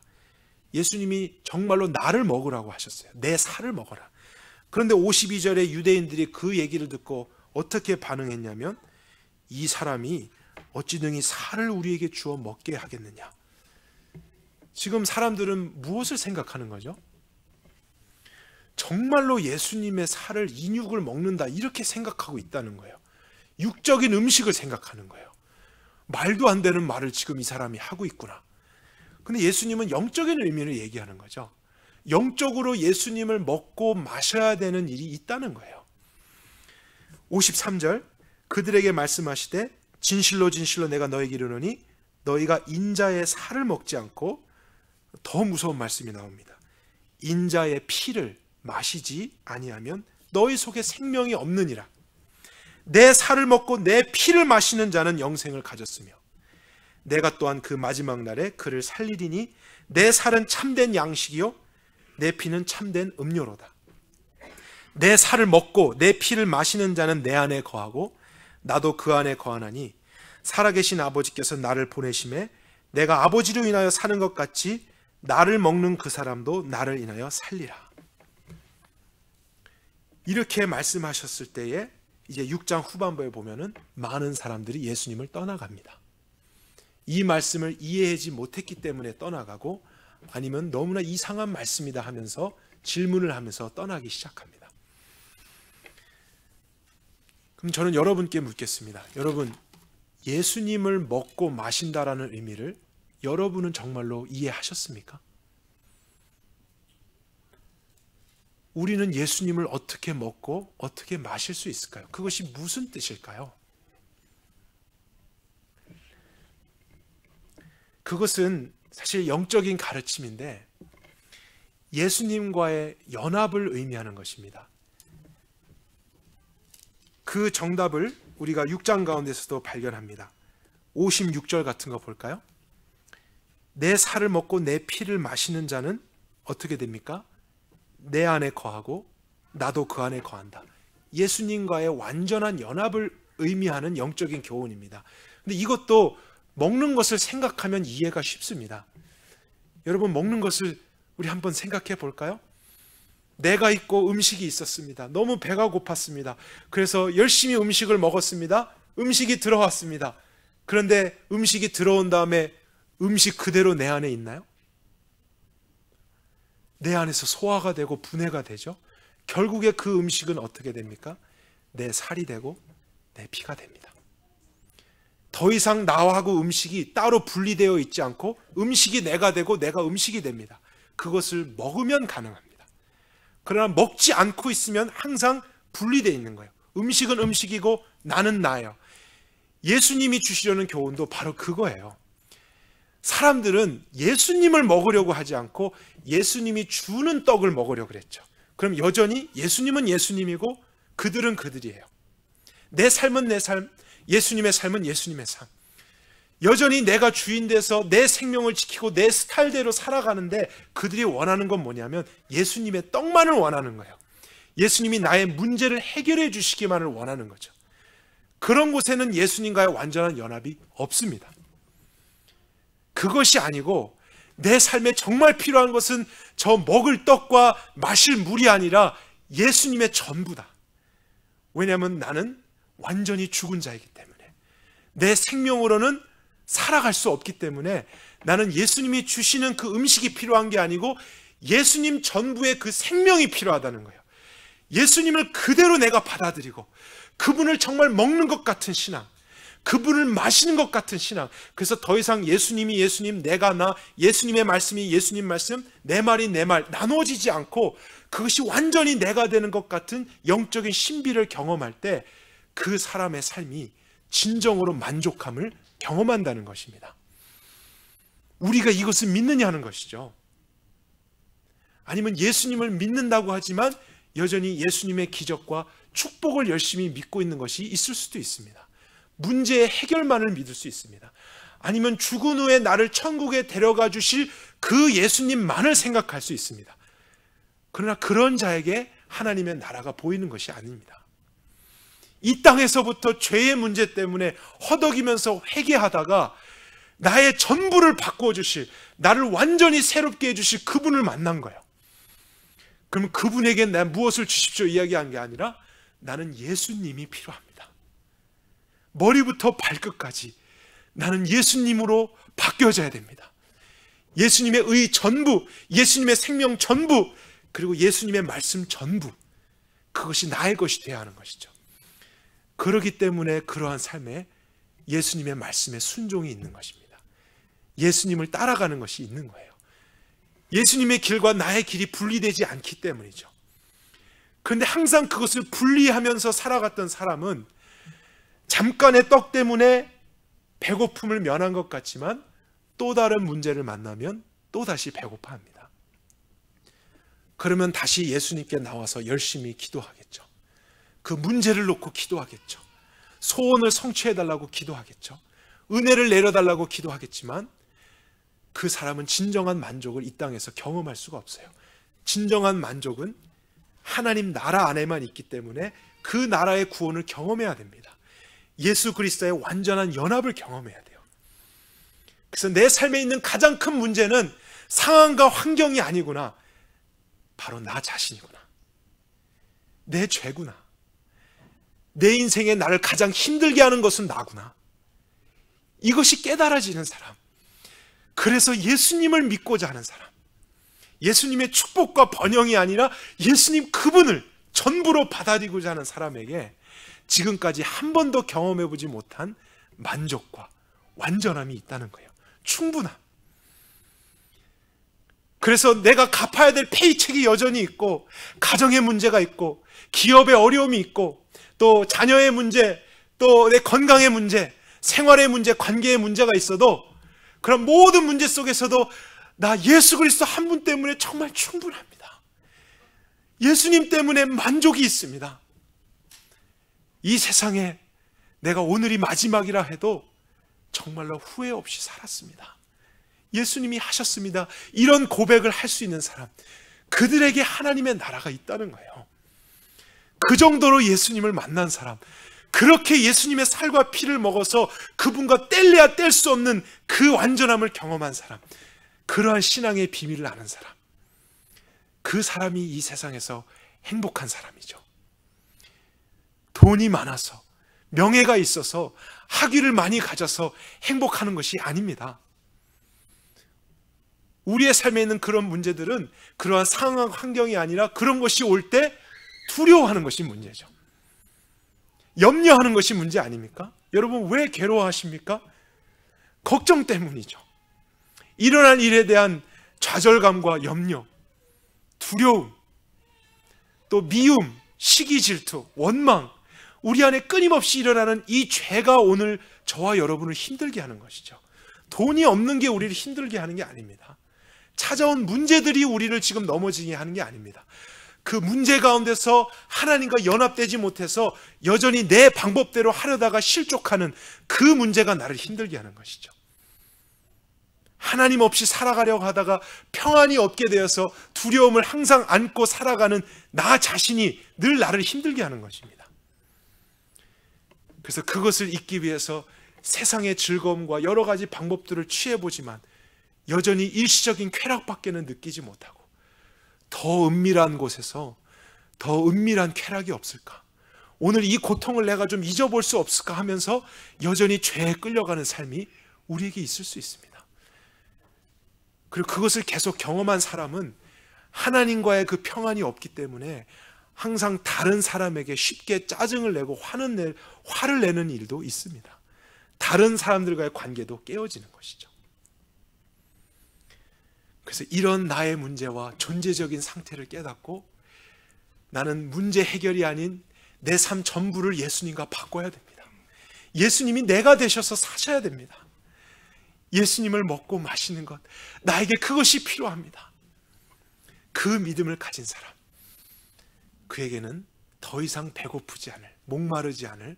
예수님이 정말로 나를 먹으라고 하셨어요. 내 살을 먹어라. 그런데 52절에 유대인들이 그 얘기를 듣고 어떻게 반응했냐면 이 사람이 어찌 능히 살을 우리에게 주어 먹게 하겠느냐. 지금 사람들은 무엇을 생각하는 거죠? 정말로 예수님의 살을, 인육을 먹는다 이렇게 생각하고 있다는 거예요. 육적인 음식을 생각하는 거예요. 말도 안 되는 말을 지금 이 사람이 하고 있구나. 근데 예수님은 영적인 의미를 얘기하는 거죠. 영적으로 예수님을 먹고 마셔야 되는 일이 있다는 거예요. 53절 그들에게 말씀하시되 진실로 진실로 내가 너에게 이르노니 너희가 인자의 살을 먹지 않고, 더 무서운 말씀이 나옵니다. 인자의 피를 마시지 아니하면 너희 속에 생명이 없느니라. 내 살을 먹고 내 피를 마시는 자는 영생을 가졌으며 내가 또한 그 마지막 날에 그를 살리리니 내 살은 참된 양식이요 내 피는 참된 음료로다. 내 살을 먹고 내 피를 마시는 자는 내 안에 거하고 나도 그 안에 거하나니 살아계신 아버지께서 나를 보내심에 내가 아버지로 인하여 사는 것 같이 나를 먹는 그 사람도 나를 인하여 살리라. 이렇게 말씀하셨을 때에 이제 6장 후반부에 보면은 많은 사람들이 예수님을 떠나갑니다. 이 말씀을 이해하지 못했기 때문에 떠나가고, 아니면 너무나 이상한 말씀이다 하면서 질문을 하면서 떠나기 시작합니다. 그럼 저는 여러분께 묻겠습니다. 여러분, 예수님을 먹고 마신다라는 의미를 여러분은 정말로 이해하셨습니까? 우리는 예수님을 어떻게 먹고 어떻게 마실 수 있을까요? 그것이 무슨 뜻일까요? 그것은 사실 영적인 가르침인데 예수님과의 연합을 의미하는 것입니다. 그 정답을 우리가 6장 가운데서도 발견합니다. 56절 같은 거 볼까요? 내 살을 먹고 내 피를 마시는 자는 어떻게 됩니까? 내 안에 거하고 나도 그 안에 거한다. 예수님과의 완전한 연합을 의미하는 영적인 교훈입니다. 근데 이것도 먹는 것을 생각하면 이해가 쉽습니다. 여러분, 먹는 것을 우리 한번 생각해 볼까요? 내가 있고 음식이 있었습니다. 너무 배가 고팠습니다. 그래서 열심히 음식을 먹었습니다. 음식이 들어왔습니다. 그런데 음식이 들어온 다음에 음식 그대로 내 안에 있나요? 내 안에서 소화가 되고 분해가 되죠. 결국에 그 음식은 어떻게 됩니까? 내 살이 되고 내 피가 됩니다. 더 이상 나하고 음식이 따로 분리되어 있지 않고 음식이 내가 되고 내가 음식이 됩니다. 그것을 먹으면 가능합니다. 그러나 먹지 않고 있으면 항상 분리되어 있는 거예요. 음식은 음식이고 나는 나예요. 예수님이 주시려는 교훈도 바로 그거예요. 사람들은 예수님을 먹으려고 하지 않고 예수님이 주는 떡을 먹으려고 그랬죠. 그럼 여전히 예수님은 예수님이고 그들은 그들이에요. 내 삶은 내 삶, 예수님의 삶은 예수님의 삶. 여전히 내가 주인 돼서 내 생명을 지키고 내 스타일대로 살아가는데 그들이 원하는 건 뭐냐면 예수님의 떡만을 원하는 거예요. 예수님이 나의 문제를 해결해 주시기만을 원하는 거죠. 그런 곳에는 예수님과의 완전한 연합이 없습니다. 그것이 아니고 내 삶에 정말 필요한 것은 저 먹을 떡과 마실 물이 아니라 예수님의 전부다. 왜냐하면 나는 완전히 죽은 자이기 때문에, 내 생명으로는 살아갈 수 없기 때문에 나는 예수님이 주시는 그 음식이 필요한 게 아니고 예수님 전부의 그 생명이 필요하다는 거예요. 예수님을 그대로 내가 받아들이고 그분을 정말 먹는 것 같은 신앙, 그분을 마시는 것 같은 신앙. 그래서 더 이상 예수님이 예수님, 내가 나, 예수님의 말씀이 예수님 말씀, 내 말이 내 말 나눠지지 않고 그것이 완전히 내가 되는 것 같은 영적인 신비를 경험할 때 그 사람의 삶이 진정으로 만족함을 경험한다는 것입니다. 우리가 이것을 믿느냐 하는 것이죠. 아니면 예수님을 믿는다고 하지만 여전히 예수님의 기적과 축복을 열심히 믿고 있는 것이 있을 수도 있습니다. 문제의 해결만을 믿을 수 있습니다. 아니면 죽은 후에 나를 천국에 데려가 주실 그 예수님만을 생각할 수 있습니다. 그러나 그런 자에게 하나님의 나라가 보이는 것이 아닙니다. 이 땅에서부터 죄의 문제 때문에 허덕이면서 회개하다가 나의 전부를 바꾸어 주실, 나를 완전히 새롭게 해주실 그분을 만난 거예요. 그러면 그분에게 나 무엇을 주십시오 이야기한 게 아니라 나는 예수님이 필요합니다. 머리부터 발끝까지 나는 예수님으로 바뀌어져야 됩니다. 예수님의 의 전부, 예수님의 생명 전부, 그리고 예수님의 말씀 전부, 그것이 나의 것이 되어야 하는 것이죠. 그렇기 때문에 그러한 삶에 예수님의 말씀에 순종이 있는 것입니다. 예수님을 따라가는 것이 있는 거예요. 예수님의 길과 나의 길이 분리되지 않기 때문이죠. 그런데 항상 그것을 분리하면서 살아갔던 사람은 잠깐의 떡 때문에 배고픔을 면한 것 같지만 또 다른 문제를 만나면 또다시 배고파합니다. 그러면 다시 예수님께 나와서 열심히 기도하겠죠. 그 문제를 놓고 기도하겠죠. 소원을 성취해달라고 기도하겠죠. 은혜를 내려달라고 기도하겠지만 그 사람은 진정한 만족을 이 땅에서 경험할 수가 없어요. 진정한 만족은 하나님 나라 안에만 있기 때문에 그 나라의 구원을 경험해야 됩니다. 예수 그리스도의 완전한 연합을 경험해야 돼요. 그래서 내 삶에 있는 가장 큰 문제는 상황과 환경이 아니구나. 바로 나 자신이구나. 내 죄구나. 내 인생에 나를 가장 힘들게 하는 것은 나구나. 이것이 깨달아지는 사람. 그래서 예수님을 믿고자 하는 사람. 예수님의 축복과 번영이 아니라 예수님 그분을 전부로 받아들이고자 하는 사람에게 지금까지 한 번도 경험해보지 못한 만족과 완전함이 있다는 거예요. 충분함. 그래서 내가 갚아야 될 페이첵이 여전히 있고, 가정의 문제가 있고, 기업의 어려움이 있고, 또 자녀의 문제, 또 내 건강의 문제, 생활의 문제, 관계의 문제가 있어도 그런 모든 문제 속에서도 나 예수 그리스도 한 분 때문에 정말 충분합니다. 예수님 때문에 만족이 있습니다. 이 세상에 내가 오늘이 마지막이라 해도 정말로 후회 없이 살았습니다. 예수님이 하셨습니다. 이런 고백을 할 수 있는 사람, 그들에게 하나님의 나라가 있다는 거예요. 그 정도로 예수님을 만난 사람, 그렇게 예수님의 살과 피를 먹어서 그분과 뗄래야 뗄 수 없는 그 완전함을 경험한 사람, 그러한 신앙의 비밀을 아는 사람, 그 사람이 이 세상에서 행복한 사람이죠. 돈이 많아서, 명예가 있어서, 학위를 많이 가져서 행복하는 것이 아닙니다. 우리의 삶에 있는 그런 문제들은 그러한 상황 환경이 아니라 그런 것이 올 때 두려워하는 것이 문제죠. 염려하는 것이 문제 아닙니까? 여러분 왜 괴로워하십니까? 걱정 때문이죠. 일어날 일에 대한 좌절감과 염려, 두려움, 또 미움, 시기 질투, 원망, 우리 안에 끊임없이 일어나는 이 죄가 오늘 저와 여러분을 힘들게 하는 것이죠. 돈이 없는 게 우리를 힘들게 하는 게 아닙니다. 찾아온 문제들이 우리를 지금 넘어지게 하는 게 아닙니다. 그 문제 가운데서 하나님과 연합되지 못해서 여전히 내 방법대로 하려다가 실족하는 그 문제가 나를 힘들게 하는 것이죠. 하나님 없이 살아가려고 하다가 평안이 없게 되어서 두려움을 항상 안고 살아가는 나 자신이 늘 나를 힘들게 하는 것입니다. 그래서 그것을 잊기 위해서 세상의 즐거움과 여러 가지 방법들을 취해보지만 여전히 일시적인 쾌락밖에는 느끼지 못하고 더 은밀한 곳에서 더 은밀한 쾌락이 없을까? 오늘 이 고통을 내가 좀 잊어볼 수 없을까 하면서 여전히 죄에 끌려가는 삶이 우리에게 있을 수 있습니다. 그리고 그것을 계속 경험한 사람은 하나님과의 그 평안이 없기 때문에 항상 다른 사람에게 쉽게 짜증을 내고 화를 내는 일도 있습니다. 다른 사람들과의 관계도 깨어지는 것이죠. 그래서 이런 나의 문제와 존재적인 상태를 깨닫고 나는 문제 해결이 아닌 내 삶 전부를 예수님과 바꿔야 됩니다. 예수님이 내가 되셔서 사셔야 됩니다. 예수님을 먹고 마시는 것, 나에게 그것이 필요합니다. 그 믿음을 가진 사람, 그에게는 더 이상 배고프지 않을, 목마르지 않을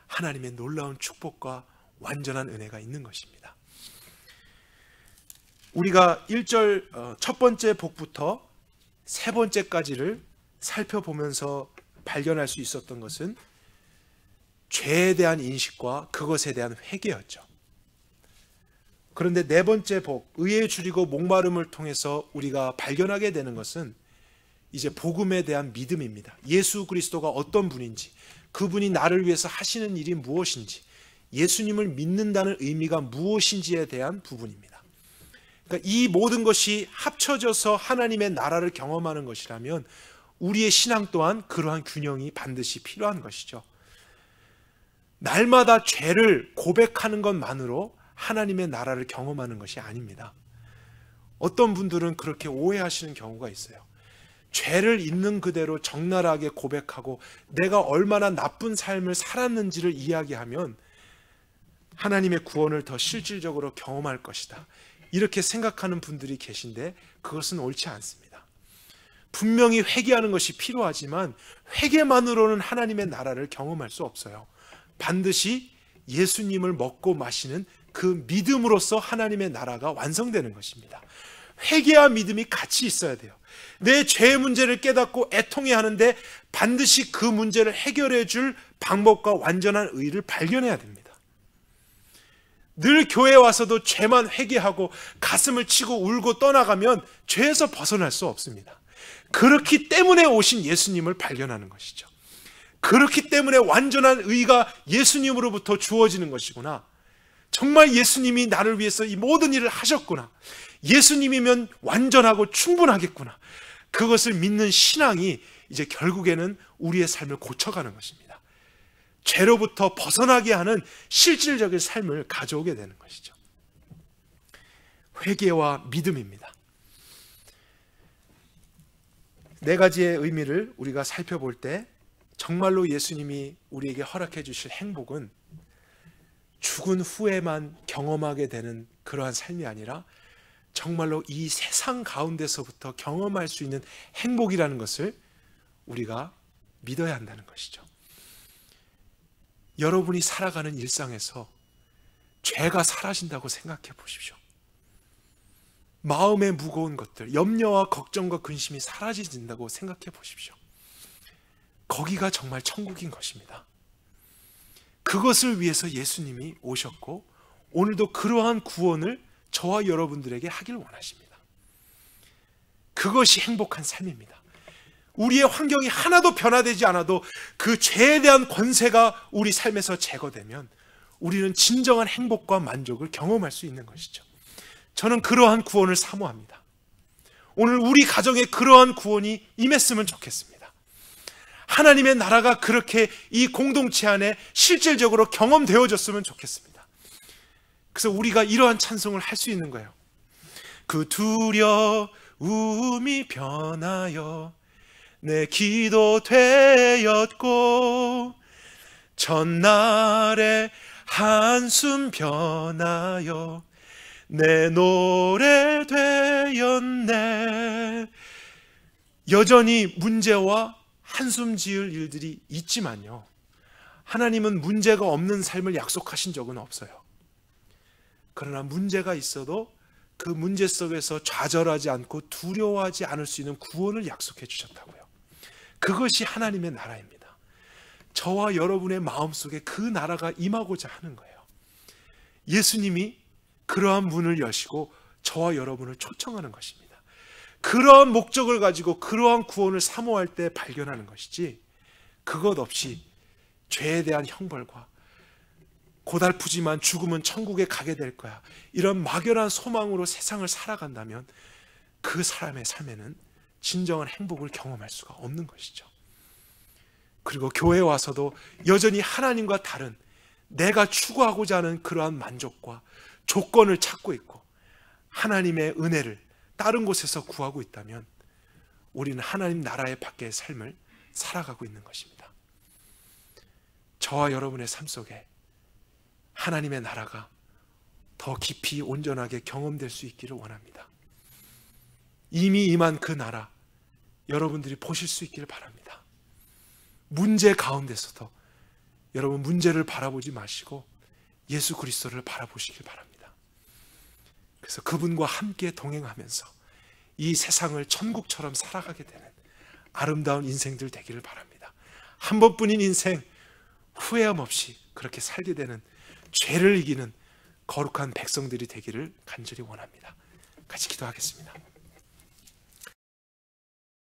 하나님의 놀라운 축복과 완전한 은혜가 있는 것입니다. 우리가 1절 첫 번째 복부터 세 번째까지를 살펴보면서 발견할 수 있었던 것은 죄에 대한 인식과 그것에 대한 회개였죠. 그런데 네 번째 복, 의에 줄이고 목마름을 통해서 우리가 발견하게 되는 것은 이제 복음에 대한 믿음입니다. 예수 그리스도가 어떤 분인지, 그분이 나를 위해서 하시는 일이 무엇인지, 예수님을 믿는다는 의미가 무엇인지에 대한 부분입니다. 그러니까 이 모든 것이 합쳐져서 하나님의 나라를 경험하는 것이라면 우리의 신앙 또한 그러한 균형이 반드시 필요한 것이죠. 날마다 죄를 고백하는 것만으로 하나님의 나라를 경험하는 것이 아닙니다. 어떤 분들은 그렇게 오해하시는 경우가 있어요. 죄를 있는 그대로 적나라하게 고백하고 내가 얼마나 나쁜 삶을 살았는지를 이야기하면 하나님의 구원을 더 실질적으로 경험할 것이다, 이렇게 생각하는 분들이 계신데 그것은 옳지 않습니다. 분명히 회개하는 것이 필요하지만 회개만으로는 하나님의 나라를 경험할 수 없어요. 반드시 예수님을 먹고 마시는 그 믿음으로써 하나님의 나라가 완성되는 것입니다. 회개와 믿음이 같이 있어야 돼요. 내 죄의 문제를 깨닫고 애통해야 하는데 반드시 그 문제를 해결해 줄 방법과 완전한 의를 발견해야 됩니다. 늘 교회에 와서도 죄만 회개하고 가슴을 치고 울고 떠나가면 죄에서 벗어날 수 없습니다. 그렇기 때문에 오신 예수님을 발견하는 것이죠. 그렇기 때문에 완전한 의가 예수님으로부터 주어지는 것이구나. 정말 예수님이 나를 위해서 이 모든 일을 하셨구나. 예수님이면 완전하고 충분하겠구나. 그것을 믿는 신앙이 이제 결국에는 우리의 삶을 고쳐가는 것입니다. 죄로부터 벗어나게 하는 실질적인 삶을 가져오게 되는 것이죠. 회개와 믿음입니다. 네 가지의 의미를 우리가 살펴볼 때 정말로 예수님이 우리에게 허락해 주실 행복은 죽은 후에만 경험하게 되는 그러한 삶이 아니라 정말로 이 세상 가운데서부터 경험할 수 있는 행복이라는 것을 우리가 믿어야 한다는 것이죠. 여러분이 살아가는 일상에서 죄가 사라진다고 생각해 보십시오. 마음의 무거운 것들, 염려와 걱정과 근심이 사라진다고 생각해 보십시오. 거기가 정말 천국인 것입니다. 그것을 위해서 예수님이 오셨고 오늘도 그러한 구원을 저와 여러분들에게 하길 원하십니다. 그것이 행복한 삶입니다. 우리의 환경이 하나도 변화되지 않아도 그 죄에 대한 권세가 우리 삶에서 제거되면 우리는 진정한 행복과 만족을 경험할 수 있는 것이죠. 저는 그러한 구원을 사모합니다. 오늘 우리 가정에 그러한 구원이 임했으면 좋겠습니다. 하나님의 나라가 그렇게 이 공동체 안에 실질적으로 경험되어졌으면 좋겠습니다. 그래서 우리가 이러한 찬송을 할 수 있는 거예요. 그 두려움이 변하여 내 기도 되었고 전날의 한숨 변하여 내 노래 되었네. 여전히 문제와 한숨 지을 일들이 있지만요, 하나님은 문제가 없는 삶을 약속하신 적은 없어요. 그러나 문제가 있어도 그 문제 속에서 좌절하지 않고 두려워하지 않을 수 있는 구원을 약속해 주셨다고요. 그것이 하나님의 나라입니다. 저와 여러분의 마음속에 그 나라가 임하고자 하는 거예요. 예수님이 그러한 문을 여시고 저와 여러분을 초청하는 것입니다. 그러한 목적을 가지고 그러한 구원을 사모할 때 발견하는 것이지, 그것 없이 죄에 대한 형벌과 고달프지만 죽으면 천국에 가게 될 거야, 이런 막연한 소망으로 세상을 살아간다면 그 사람의 삶에는 진정한 행복을 경험할 수가 없는 것이죠. 그리고 교회에 와서도 여전히 하나님과 다른 내가 추구하고자 하는 그러한 만족과 조건을 찾고 있고 하나님의 은혜를 다른 곳에서 구하고 있다면 우리는 하나님 나라의 밖의 삶을 살아가고 있는 것입니다. 저와 여러분의 삶 속에 하나님의 나라가 더 깊이 온전하게 경험될 수 있기를 원합니다. 이미 임한 그 나라 여러분들이 보실 수 있기를 바랍니다. 문제 가운데서도 여러분 문제를 바라보지 마시고 예수 그리스도를 바라보시길 바랍니다. 그래서 그분과 함께 동행하면서 이 세상을 천국처럼 살아가게 되는 아름다운 인생들 되기를 바랍니다. 한 번뿐인 인생 후회함 없이 그렇게 살게 되는 죄를 이기는 거룩한 백성들이 되기를 간절히 원합니다. 같이 기도하겠습니다.